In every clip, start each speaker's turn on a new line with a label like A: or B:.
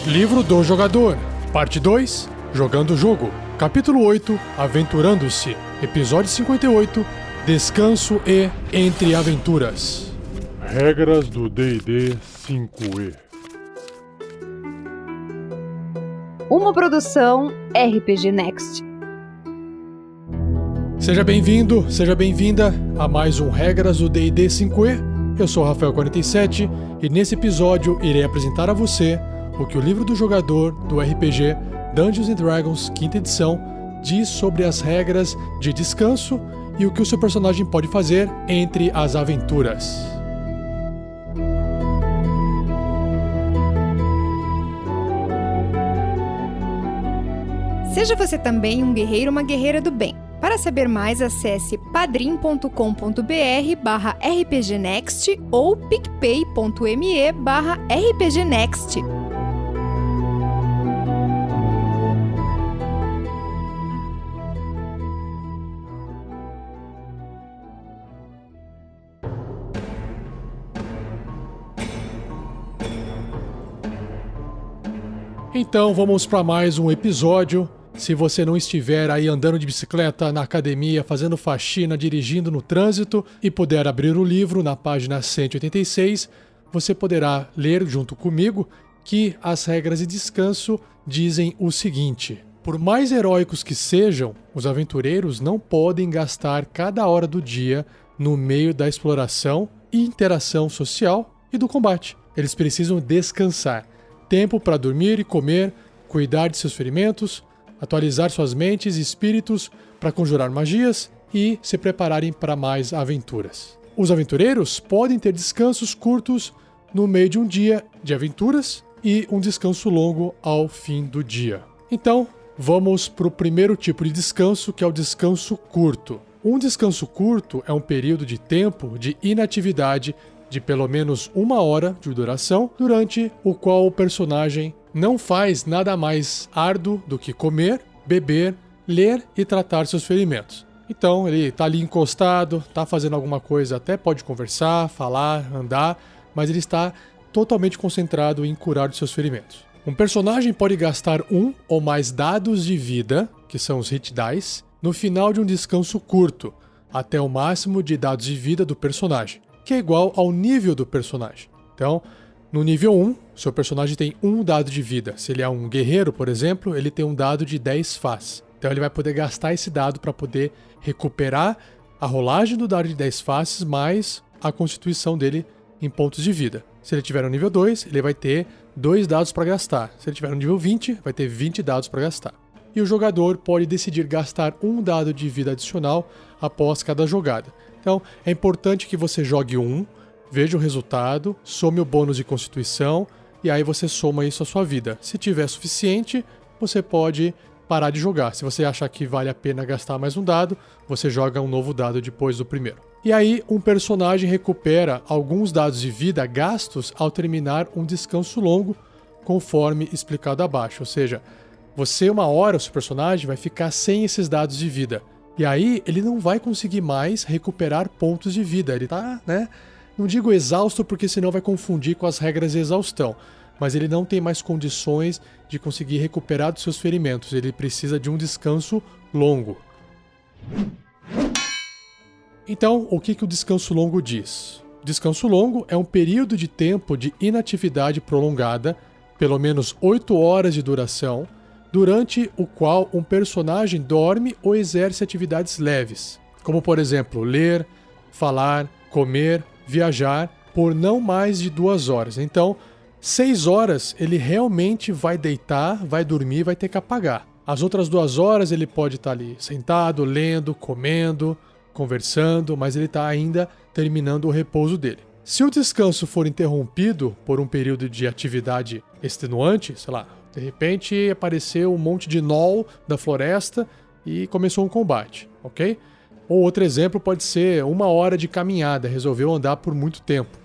A: Livro do Jogador, Parte 2, Jogando o Jogo, Capítulo 8, Aventurando-se, Episódio 58, Descanso e Entre Aventuras.
B: Regras do D&D 5e.
C: Uma produção RPG Next.
A: Seja bem-vindo, seja bem-vinda a mais um Regras do D&D 5e. Eu sou o Rafael47 e nesse episódio irei apresentar a você o que o livro do jogador do RPG Dungeons & Dragons 5ª edição diz sobre as regras de descanso e o que o seu personagem pode fazer entre as aventuras.
D: Seja você também um guerreiro ou uma guerreira do bem. Para saber mais, acesse padrim.com.br/rpgnext ou picpay.me/rpgnext.
A: Então vamos para mais um episódio. Se você não estiver aí andando de bicicleta, na academia, fazendo faxina, dirigindo no trânsito e puder abrir o livro na página 186, você poderá ler junto comigo que as regras de descanso dizem o seguinte: por mais heróicos que sejam, os aventureiros não podem gastar cada hora do dia no meio da exploração e interação social e do combate. Eles precisam descansar. Tempo para dormir e comer, cuidar de seus ferimentos, atualizar suas mentes e espíritos para conjurar magias e se prepararem para mais aventuras. Os aventureiros podem ter descansos curtos no meio de um dia de aventuras e um descanso longo ao fim do dia. Então, vamos para o primeiro tipo de descanso, que é o descanso curto. Um descanso curto é um período de tempo de inatividade de pelo menos 1 hora de duração, durante o qual o personagem não faz nada mais árduo do que comer, beber, ler e tratar seus ferimentos. Então ele está ali encostado, está fazendo alguma coisa, até pode conversar, falar, andar, mas ele está totalmente concentrado em curar os seus ferimentos. Um personagem pode gastar 1 ou mais dados de vida, que são os hit dice, no final de um descanso curto, até o máximo de dados de vida do personagem, que é igual ao nível do personagem. Então, no nível 1, seu personagem tem 1 dado de vida. Se ele é um guerreiro, por exemplo, ele tem um dado de 10 faces. Então ele vai poder gastar esse dado para poder recuperar a rolagem do dado de 10 faces mais a constituição dele em pontos de vida. Se ele tiver no nível 2, ele vai ter 2 dados para gastar. Se ele tiver no nível 20, vai ter 20 dados para gastar. E o jogador pode decidir gastar 1 dado de vida adicional após cada jogada. Então, é importante que você jogue 1, veja o resultado, some o bônus de constituição e aí você soma isso à sua vida. Se tiver suficiente, você pode parar de jogar. Se você achar que vale a pena gastar mais um dado, você joga um novo dado depois do primeiro. E aí, um personagem recupera alguns dados de vida gastos ao terminar um descanso longo, conforme explicado abaixo. Ou seja, você 1 hora, o seu personagem, vai ficar sem esses dados de vida. E aí, ele não vai conseguir mais recuperar pontos de vida. Ele tá, não digo exausto, porque senão vai confundir com as regras de exaustão. Mas ele não tem mais condições de conseguir recuperar dos seus ferimentos. Ele precisa de um descanso longo. Então, o que o descanso longo diz? O descanso longo é um período de tempo de inatividade prolongada, pelo menos 8 horas de duração, durante o qual um personagem dorme ou exerce atividades leves, como por exemplo, ler, falar, comer, viajar, por não mais de 2 horas. Então, 6 horas ele realmente vai deitar, vai dormir, vai ter que apagar. As outras 2 horas ele pode estar ali sentado, lendo, comendo, conversando, mas ele está ainda terminando o repouso dele. Se o descanso for interrompido por um período de atividade extenuante, sei lá, de repente apareceu um monte de gnoll da floresta e começou um combate, ok? Ou outro exemplo pode ser 1 hora de caminhada, resolveu andar por muito tempo.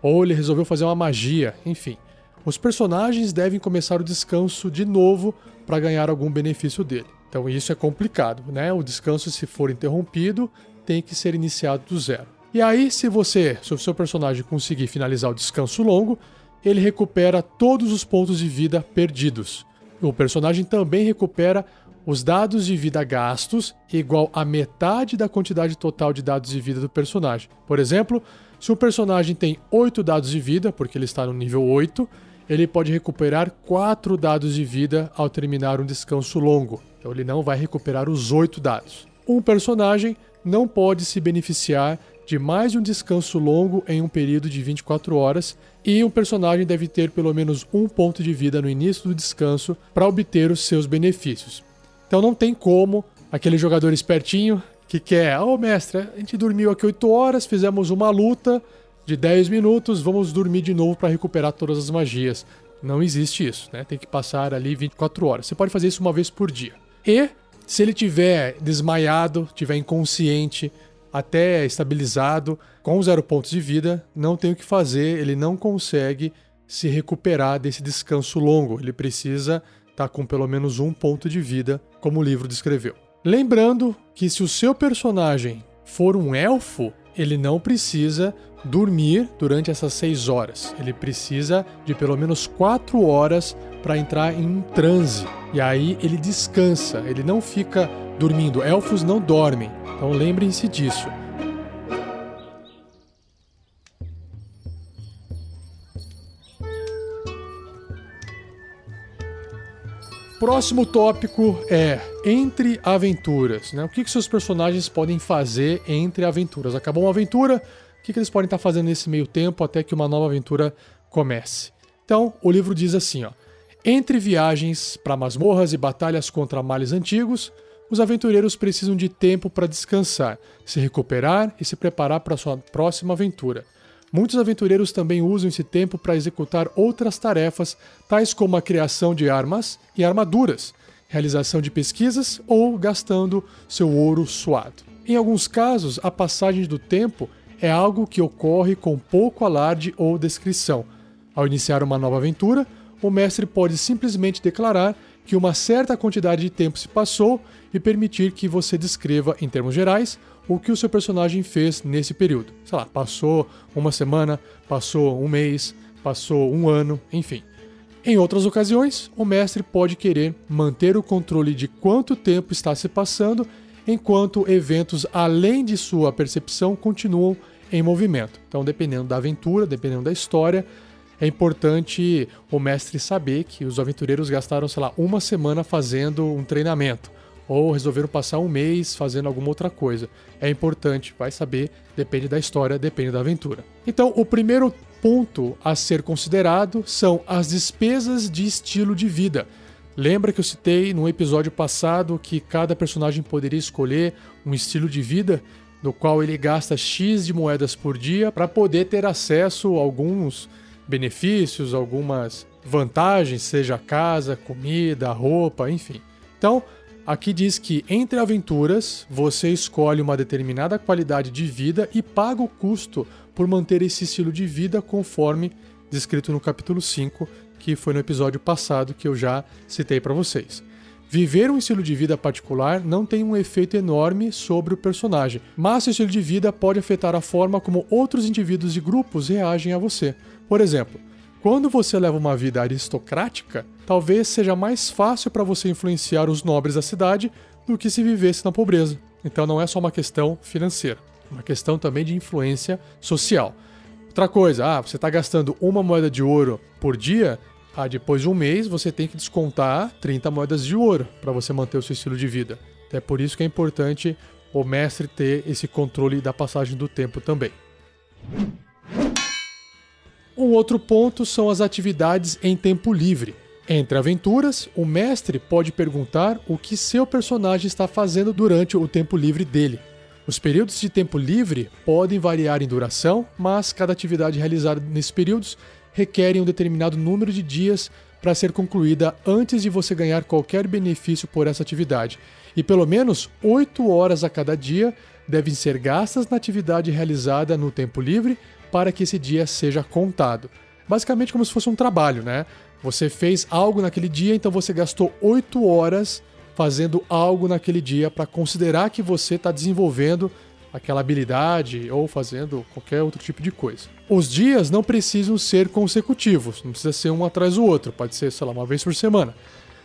A: Ou ele resolveu fazer uma magia, enfim. Os personagens devem começar o descanso de novo para ganhar algum benefício dele. Então isso é complicado, né? O descanso, se for interrompido, tem que ser iniciado do zero. E aí, se o seu personagem conseguir finalizar o descanso longo, ele recupera todos os pontos de vida perdidos. O personagem também recupera os dados de vida gastos igual a metade da quantidade total de dados de vida do personagem. Por exemplo, se um personagem tem 8 dados de vida, porque ele está no nível 8, ele pode recuperar 4 dados de vida ao terminar um descanso longo. Então ele não vai recuperar os 8 dados. Um personagem não pode se beneficiar de mais de um descanso longo em um período de 24 horas e um personagem deve ter pelo menos um ponto de vida no início do descanso para obter os seus benefícios. Então não tem como aquele jogador espertinho que quer, mestre, a gente dormiu aqui 8 horas, fizemos uma luta de 10 minutos, vamos dormir de novo para recuperar todas as magias. Não existe isso, né? Tem que passar ali 24 horas. Você pode fazer isso uma vez por dia. E se ele tiver desmaiado, tiver inconsciente, até estabilizado, com 0 pontos de vida, não tem o que fazer, ele não consegue se recuperar desse descanso longo. Ele precisa estar com pelo menos 1 ponto de vida, como o livro descreveu. Lembrando que se o seu personagem for um elfo, ele não precisa dormir durante essas 6 horas. Ele precisa de pelo menos 4 horas para entrar em um transe. E aí ele descansa, ele não fica dormindo. Elfos não dormem, então lembrem-se disso. Próximo tópico é entre aventuras, né? O que seus personagens podem fazer entre aventuras? Acabou uma aventura, o que eles podem estar fazendo nesse meio tempo até que uma nova aventura comece? Então, o livro diz assim, entre viagens para masmorras e batalhas contra males antigos, os aventureiros precisam de tempo para descansar, se recuperar e se preparar para sua próxima aventura. Muitos aventureiros também usam esse tempo para executar outras tarefas, tais como a criação de armas e armaduras, realização de pesquisas ou gastando seu ouro suado. Em alguns casos, a passagem do tempo é algo que ocorre com pouco alarde ou descrição. Ao iniciar uma nova aventura, o mestre pode simplesmente declarar que uma certa quantidade de tempo se passou e permitir que você descreva, em termos gerais, o que o seu personagem fez nesse período. Sei lá, passou uma semana, passou um mês, passou um ano, enfim. Em outras ocasiões, o mestre pode querer manter o controle de quanto tempo está se passando, enquanto eventos além de sua percepção continuam em movimento. Então, dependendo da aventura, dependendo da história, é importante o mestre saber que os aventureiros gastaram, sei lá, uma semana fazendo um treinamento, ou resolveram passar um mês fazendo alguma outra coisa. É importante, vai saber, depende da história, depende da aventura. Então, o primeiro ponto a ser considerado são as despesas de estilo de vida. Lembra que eu citei no episódio passado que cada personagem poderia escolher um estilo de vida no qual ele gasta X de moedas por dia para poder ter acesso a alguns benefícios, algumas vantagens, seja casa, comida, roupa, enfim. Então, aqui diz que entre aventuras você escolhe uma determinada qualidade de vida e paga o custo por manter esse estilo de vida conforme descrito no capítulo 5, que foi no episódio passado que eu já citei para vocês. Viver um estilo de vida particular não tem um efeito enorme sobre o personagem, mas seu estilo de vida pode afetar a forma como outros indivíduos e grupos reagem a você. Por exemplo, quando você leva uma vida aristocrática, talvez seja mais fácil para você influenciar os nobres da cidade do que se vivesse na pobreza. Então não é só uma questão financeira, é uma questão também de influência social. Outra coisa, você está gastando 1 moeda de ouro por dia, depois de um mês você tem que descontar 30 moedas de ouro para você manter o seu estilo de vida. É por isso que é importante o mestre ter esse controle da passagem do tempo também. Um outro ponto são as atividades em tempo livre. Entre aventuras, o mestre pode perguntar o que seu personagem está fazendo durante o tempo livre dele. Os períodos de tempo livre podem variar em duração, mas cada atividade realizada nesses períodos requer um determinado número de dias para ser concluída antes de você ganhar qualquer benefício por essa atividade. E pelo menos 8 horas a cada dia devem ser gastas na atividade realizada no tempo livre para que esse dia seja contado. Basicamente como se fosse um trabalho, né? Você fez algo naquele dia, então você gastou 8 horas fazendo algo naquele dia para considerar que você está desenvolvendo aquela habilidade ou fazendo qualquer outro tipo de coisa. Os dias não precisam ser consecutivos, não precisa ser um atrás do outro, pode ser, sei lá, uma vez por semana.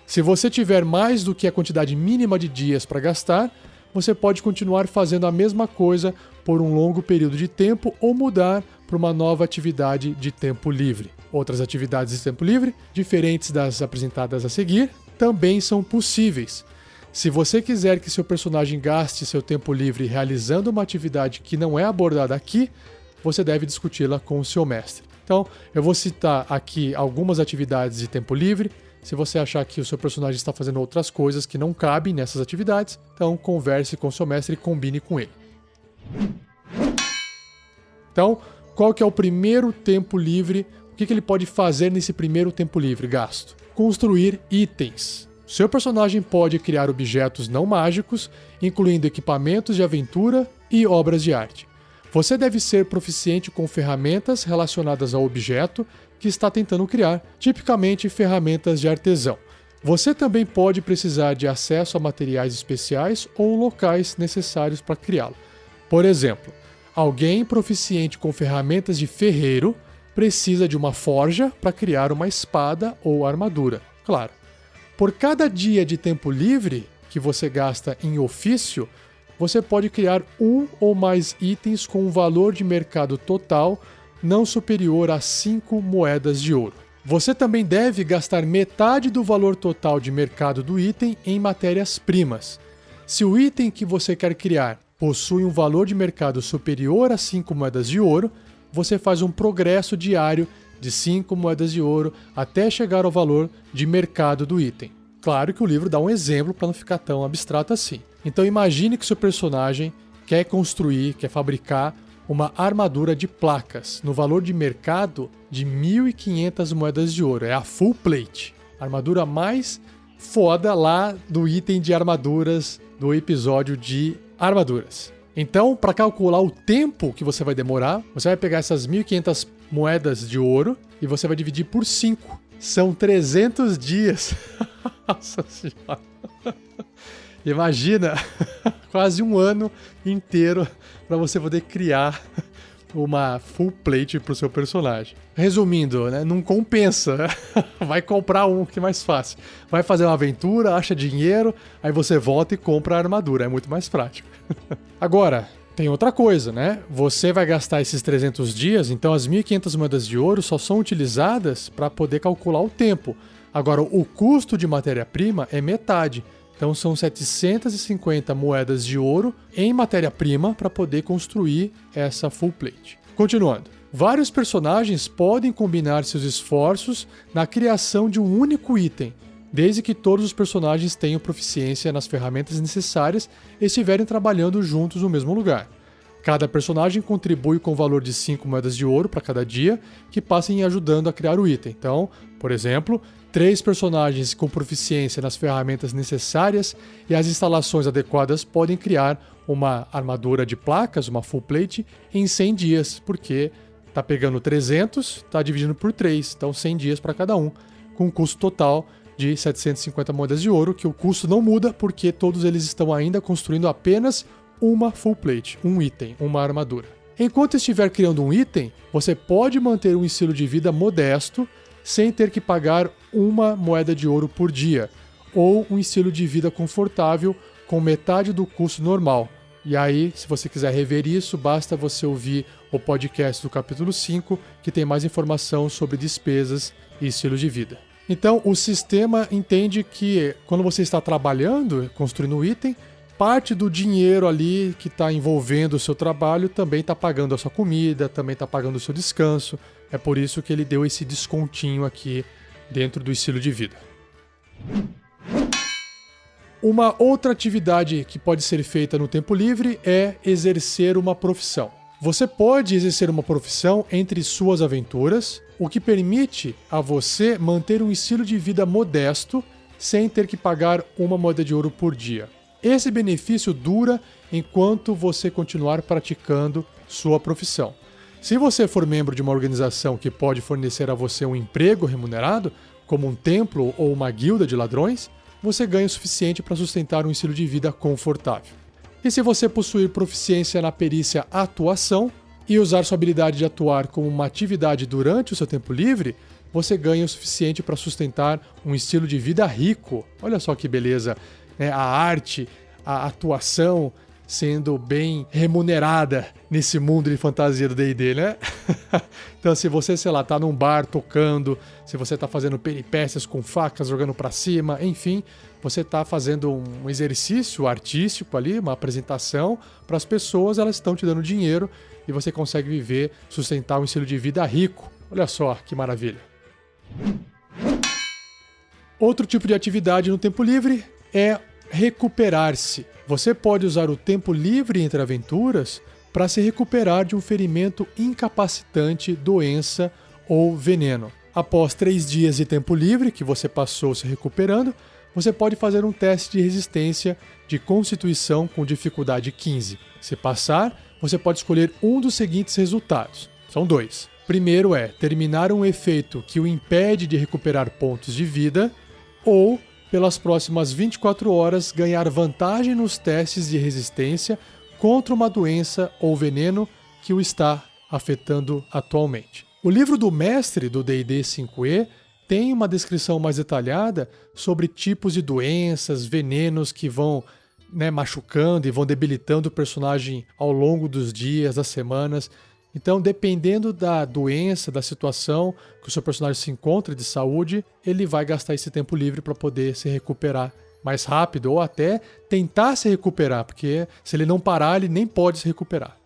A: Se você tiver mais do que a quantidade mínima de dias para gastar, você pode continuar fazendo a mesma coisa por um longo período de tempo ou mudar para uma nova atividade de tempo livre. Outras atividades de tempo livre, diferentes das apresentadas a seguir, também são possíveis. Se você quiser que seu personagem gaste seu tempo livre realizando uma atividade que não é abordada aqui, você deve discuti-la com o seu mestre. Então, eu vou citar aqui algumas atividades de tempo livre. Se você achar que o seu personagem está fazendo outras coisas que não cabem nessas atividades, então converse com o seu mestre e combine com ele. Então, qual que é o primeiro tempo livre? O que ele pode fazer nesse primeiro tempo livre gasto? Construir itens. Seu personagem pode criar objetos não mágicos, incluindo equipamentos de aventura e obras de arte. Você deve ser proficiente com ferramentas relacionadas ao objeto que está tentando criar, tipicamente ferramentas de artesão. Você também pode precisar de acesso a materiais especiais ou locais necessários para criá-lo. Por exemplo, alguém proficiente com ferramentas de ferreiro precisa de uma forja para criar uma espada ou armadura. Claro, por cada dia de tempo livre que você gasta em ofício, você pode criar um ou mais itens com um valor de mercado total não superior a 5 moedas de ouro. Você também deve gastar metade do valor total de mercado do item em matérias-primas. Se o item que você quer criar possui um valor de mercado superior a 5 moedas de ouro, você faz um progresso diário de 5 moedas de ouro até chegar ao valor de mercado do item. Claro que o livro dá um exemplo para não ficar tão abstrato assim. Então imagine que seu personagem quer construir, quer fabricar uma armadura de placas no valor de mercado de 1.500 moedas de ouro. É a full plate. A armadura mais foda lá do item de armaduras do episódio de armaduras. Então, para calcular o tempo que você vai demorar, você vai pegar essas 1.500 moedas de ouro e você vai dividir por 5. São 300 dias. Nossa Senhora. Imagina, quase um ano inteiro para você poder criar uma full plate para o seu personagem. Resumindo, né, não compensa. Vai comprar um que é mais fácil. Vai fazer uma aventura, acha dinheiro, aí você volta e compra a armadura. É muito mais prático. Agora, tem outra coisa, né? Você vai gastar esses 300 dias, então as 1.500 moedas de ouro só são utilizadas para poder calcular o tempo. Agora, o custo de matéria-prima é metade. Então são 750 moedas de ouro em matéria-prima para poder construir essa full plate. Continuando. Vários personagens podem combinar seus esforços na criação de um único item, desde que todos os personagens tenham proficiência nas ferramentas necessárias e estiverem trabalhando juntos no mesmo lugar. Cada personagem contribui com o valor de 5 moedas de ouro para cada dia que passem ajudando a criar o item. Então, por exemplo, 3 personagens com proficiência nas ferramentas necessárias e as instalações adequadas podem criar uma armadura de placas, uma full plate, em 100 dias, porque tá pegando 300, tá dividindo por 3, então 100 dias para cada um, com um custo total de 750 moedas de ouro, que o custo não muda porque todos eles estão ainda construindo apenas uma full plate, um item, uma armadura. Enquanto estiver criando um item, você pode manter um estilo de vida modesto sem ter que pagar 1 moeda de ouro por dia, ou um estilo de vida confortável com metade do custo normal. E aí, se você quiser rever isso, basta você ouvir o podcast do capítulo 5, que tem mais informação sobre despesas e estilos de vida. Então, o sistema entende que quando você está trabalhando, construindo um item, parte do dinheiro ali que está envolvendo o seu trabalho também está pagando a sua comida, também está pagando o seu descanso. É por isso que ele deu esse descontinho aqui dentro do estilo de vida. Uma outra atividade que pode ser feita no tempo livre é exercer uma profissão. Você pode exercer uma profissão entre suas aventuras, o que permite a você manter um estilo de vida modesto sem ter que pagar 1 moeda de ouro por dia. Esse benefício dura enquanto você continuar praticando sua profissão. Se você for membro de uma organização que pode fornecer a você um emprego remunerado, como um templo ou uma guilda de ladrões, você ganha o suficiente para sustentar um estilo de vida confortável. E se você possuir proficiência na perícia atuação e usar sua habilidade de atuar como uma atividade durante o seu tempo livre, você ganha o suficiente para sustentar um estilo de vida rico. Olha só que beleza, né? A arte, a atuação sendo bem remunerada nesse mundo de fantasia do D&D, né? Então, se você, sei lá, tá num bar tocando, se você tá fazendo peripécias com facas, jogando pra cima, enfim, você tá fazendo um exercício artístico ali, uma apresentação para as pessoas, elas estão te dando dinheiro e você consegue viver, sustentar um estilo de vida rico. Olha só que maravilha. Outro tipo de atividade no tempo livre é recuperar-se. Você pode usar o tempo livre entre aventuras para se recuperar de um ferimento incapacitante, doença ou veneno. Após 3 dias de tempo livre que você passou se recuperando, você pode fazer um teste de resistência de constituição com dificuldade 15. Se passar, você pode escolher um dos seguintes resultados. São 2. Primeiro é terminar um efeito que o impede de recuperar pontos de vida, ou pelas próximas 24 horas ganhar vantagem nos testes de resistência contra uma doença ou veneno que o está afetando atualmente. O livro do mestre do D&D 5e tem uma descrição mais detalhada sobre tipos de doenças, venenos que vão machucando e vão debilitando o personagem ao longo dos dias, das semanas. Então, dependendo da doença, da situação que o seu personagem se encontra de saúde, ele vai gastar esse tempo livre para poder se recuperar mais rápido ou até tentar se recuperar, porque se ele não parar, ele nem pode se recuperar.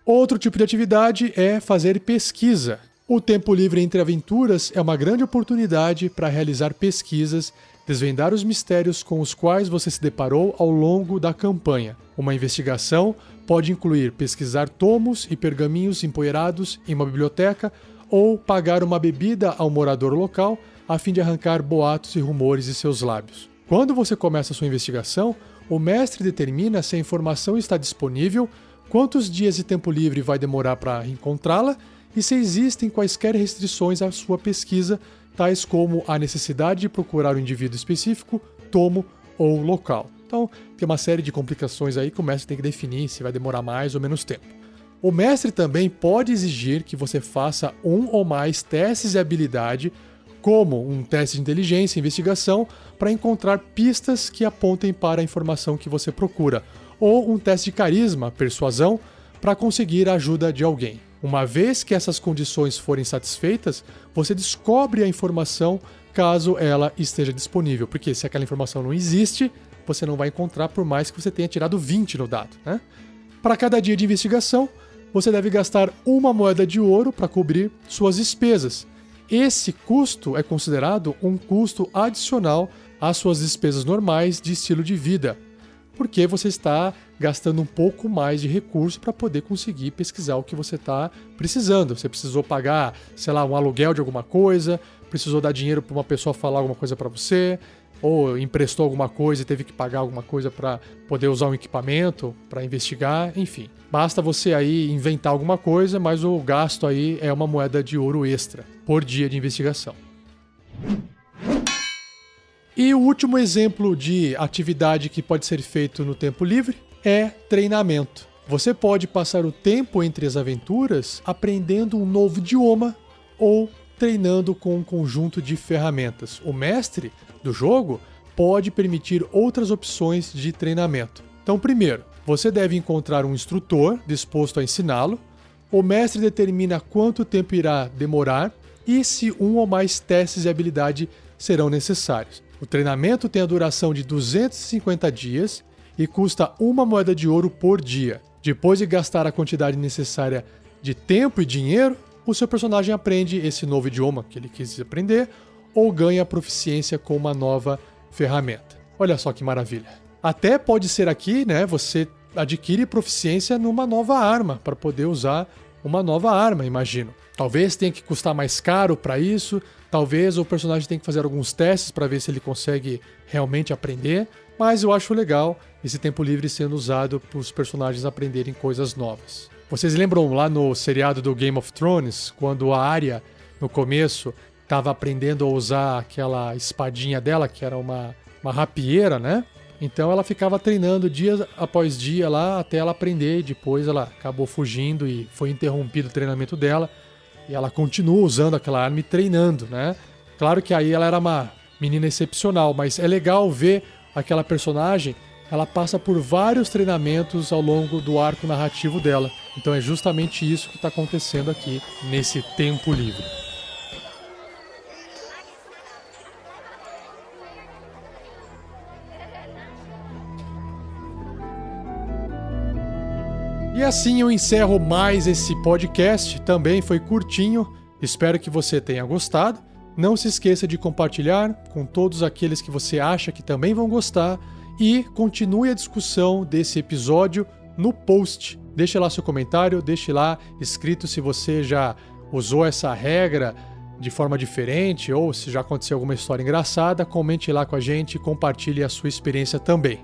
A: Outro tipo de atividade é fazer pesquisa. O tempo livre entre aventuras é uma grande oportunidade para realizar pesquisas, desvendar os mistérios com os quais você se deparou ao longo da campanha. Uma investigação pode incluir pesquisar tomos e pergaminhos empoeirados em uma biblioteca ou pagar uma bebida ao morador local a fim de arrancar boatos e rumores de seus lábios. Quando você começa a sua investigação, o mestre determina se a informação está disponível, quantos dias de tempo livre vai demorar para encontrá-la e se existem quaisquer restrições à sua pesquisa, tais como a necessidade de procurar um indivíduo específico, tomo ou local. Então, tem uma série de complicações aí que o mestre tem que definir se vai demorar mais ou menos tempo. O mestre também pode exigir que você faça um ou mais testes de habilidade, como um teste de inteligência e investigação, para encontrar pistas que apontem para a informação que você procura, ou um teste de carisma, persuasão, para conseguir a ajuda de alguém. Uma vez que essas condições forem satisfeitas, você descobre a informação caso ela esteja disponível, porque se aquela informação não existe, você não vai encontrar por mais que você tenha tirado 20 no dado, né? Para cada dia de investigação, você deve gastar 1 moeda de ouro para cobrir suas despesas. Esse custo é considerado um custo adicional às suas despesas normais de estilo de vida, porque você está gastando um pouco mais de recurso para poder conseguir pesquisar o que você está precisando. Você precisou pagar, sei lá, um aluguel de alguma coisa, precisou dar dinheiro para uma pessoa falar alguma coisa para você, ou emprestou alguma coisa e teve que pagar alguma coisa para poder usar um equipamento, para investigar, enfim. Basta você aí inventar alguma coisa, mas o gasto aí é 1 moeda de ouro extra por dia de investigação. E o último exemplo de atividade que pode ser feito no tempo livre é treinamento. Você pode passar o tempo entre as aventuras aprendendo um novo idioma ou treinando com um conjunto de ferramentas. O mestre do jogo pode permitir outras opções de treinamento. Então, primeiro, você deve encontrar um instrutor disposto a ensiná-lo. O mestre determina quanto tempo irá demorar e se 1 ou mais testes de habilidade serão necessários. O treinamento tem a duração de 250 dias e custa 1 moeda de ouro por dia. Depois de gastar a quantidade necessária de tempo e dinheiro, o seu personagem aprende esse novo idioma que ele quis aprender ou ganha proficiência com uma nova ferramenta. Olha só que maravilha. Até pode ser aqui, né, você adquire proficiência numa nova arma para poder usar uma nova arma, imagino. Talvez tenha que custar mais caro para isso, talvez o personagem tenha que fazer alguns testes para ver se ele consegue realmente aprender, mas eu acho legal esse tempo livre sendo usado para os personagens aprenderem coisas novas. Vocês lembram lá no seriado do Game of Thrones, quando a Arya, no começo, estava aprendendo a usar aquela espadinha dela, que era uma rapieira, né? Então ela ficava treinando dia após dia lá até ela aprender. E depois ela acabou fugindo e foi interrompido o treinamento dela. E ela continua usando aquela arma e treinando, né? Claro que aí ela era uma menina excepcional, mas é legal ver aquela personagem. Ela passa por vários treinamentos ao longo do arco narrativo dela. Então é justamente isso que está acontecendo aqui nesse tempo livre. E assim eu encerro mais esse podcast. Também foi curtinho. Espero que você tenha gostado. Não se esqueça de compartilhar com todos aqueles que você acha que também vão gostar. E continue a discussão desse episódio no post. Deixe lá seu comentário, deixe lá escrito se você já usou essa regra de forma diferente ou se já aconteceu alguma história engraçada. Comente lá com a gente e compartilhe a sua experiência também.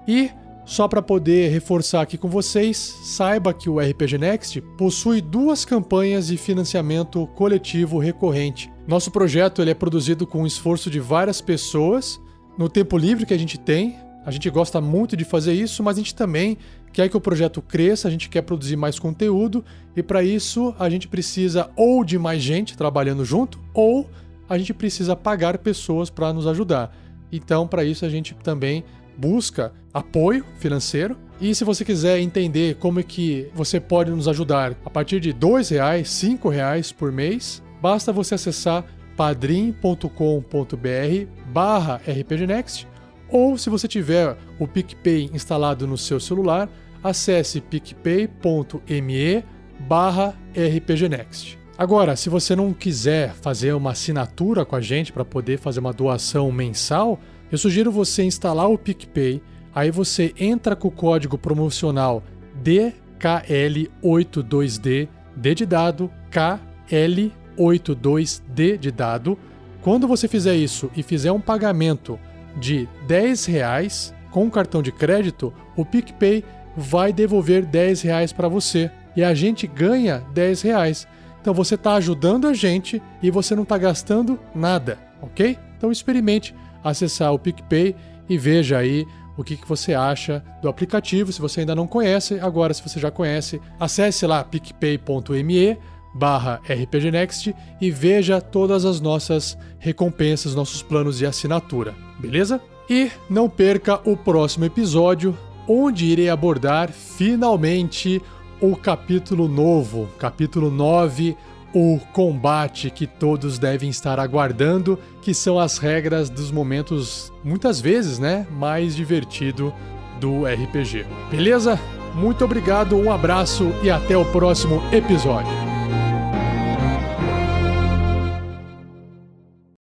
A: E só para poder reforçar aqui com vocês, saiba que o RPG Next possui 2 campanhas de financiamento coletivo recorrente. Nosso projeto ele é produzido com o esforço de várias pessoas, no tempo livre que a gente tem. A gente gosta muito de fazer isso, mas a gente também quer que o projeto cresça, a gente quer produzir mais conteúdo, e para isso a gente precisa ou de mais gente trabalhando junto, ou a gente precisa pagar pessoas para nos ajudar. Então, para isso a gente também busca apoio financeiro. E se você quiser entender como é que você pode nos ajudar a partir de R$2, R$5 por mês, basta você acessar padrim.com.br/rpgnext, ou se você tiver o PicPay instalado no seu celular, acesse picpay.me/rpgnext. Agora, se você não quiser fazer uma assinatura com a gente para poder fazer uma doação mensal, eu sugiro você instalar o PicPay, aí você entra com o código promocional DKL82D, D de dado, KL82D de dado. Quando você fizer isso e fizer um pagamento de R$10 com cartão de crédito, o PicPay vai devolver R$10 para você e a gente ganha R$10. Então você está ajudando a gente e você não está gastando nada, ok? Então experimente acessar o PicPay e veja aí o que você acha do aplicativo. Se você ainda não conhece, agora se você já conhece, acesse lá picpay.me/rpgnext e veja todas as nossas recompensas, nossos planos de assinatura, beleza? E não perca o próximo episódio, onde irei abordar finalmente o capítulo novo, capítulo 9, o combate que todos devem estar aguardando, que são as regras dos momentos, muitas vezes, né, mais divertido do RPG. Beleza? Muito obrigado, um abraço e até o próximo episódio.